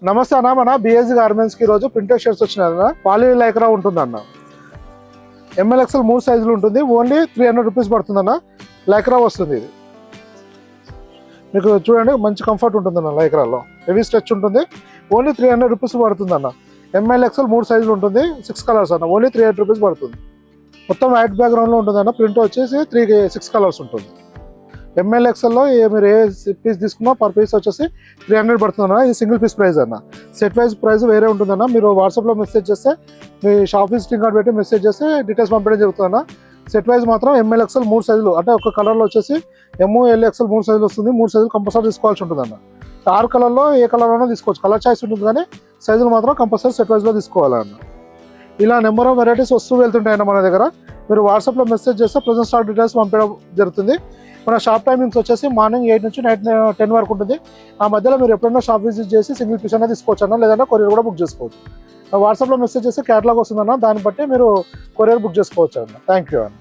నమస్తే అన్న, మన బిఎస్జీ గార్మెంట్స్ కి రోజు ప్రింటెడ్ షర్ట్స్ వచ్చినాయి అన్న. పాలీ లైక్రా ఉంటుంది అన్న. ఎంఎల్ఎక్స్ఎల్ 3 సైజులు ఉంటుంది. ఓన్లీ 300 రూపీస్ పడుతుంది అన్న. లైక్రా వస్తుంది. ఇది మీకు చూడండి, మంచి కంఫర్ట్ ఉంటుంది అన్న. లైక్రాలో హెవీ స్ట్రెచ్ ఉంటుంది. ఓన్లీ 300 రూపీస్ పడుతుంది అన్న. ఎంఎల్ఎక్స్ఎల్ 3 సైజులు ఉంటుంది. 6 కలర్స్ అన్న. ఓన్లీ 300 రూపీస్ పడుతుంది. మొత్తం వైట్ బ్యాక్గ్రౌండ్లో ఉంటుంది అన్న. ప్రింట్ వచ్చేసి 6 కలర్స్ ఉంటుంది. ఎంఎల్ఎక్స్ఎల్లో మీరు ఏ పీస్ తీసుకున్నా పర్ పీస్ వచ్చేసి 300 పడుతుంది అన్న. ఇది సింగిల్ పీస్ ప్రైస్ అన్న. సెట్ వైజ్ ప్రైస్ వేరే ఉంటుందన్న. మీరు వాట్సాప్లో మెసేజ్ చేస్తే మీ షాప్ విజిటింగ్ కార్డ్ పెట్టి మెసేజ్ చేస్తే డీటెయిల్స్ పంపించడం జరుగుతుందన్న. సెట్ వైజ్ మాత్రం ఎంఎల్ఎక్స్ఎల్ 3 సైజులు అంటే ఒక కలర్లో వచ్చేసి ఎంఎల్ఎక్స్ఎల్ 3 సైజులు వస్తుంది. 3 సైజులు కంపల్సరీ తీసుకోవాల్సి ఉంటుందన్న. 6 కలర్లో ఏ కలర్ అయినా తీసుకోవచ్చు. కలర్ చాయిస్ ఉంటుంది కానీ సైజులు మాత్రం కంపల్సరీ సెట్ వైజ్లో తీసుకోవాలన్న. ఇలా నెంబర్ ఆఫ్ వెరైటీస్ వస్తూ వెళ్తుంటాయన్న మన దగ్గర. మీరు వాట్సాప్లో మెసేజ్ చేస్తే ప్రజెంట్ స్టాక్ డీటెయిల్స్ పంపించడం జరుగుతుంది. మన షాప్ టైమింగ్స్ వచ్చేసి మార్నింగ్ 8 నుంచి నైట్ 10 వరకు ఉంటుంది. ఆ మధ్యలో మీరు ఎప్పుడైనా షాప్ విజిట్ చేసి సింగిల్ పీస్ అయినా తీసుకోవచ్చు అన్న, లేదంటే కొరియర్ కూడా బుక్ చేసుకోవచ్చు. వాట్సాప్లో మెసేజ్ చేస్తే క్యాటలాగ్ వస్తుందన్న, దాన్ని బట్టి మీరు కొరియర్ బుక్ చేసుకోవచ్చు అన్న. థ్యాంక్ యూ అన్న.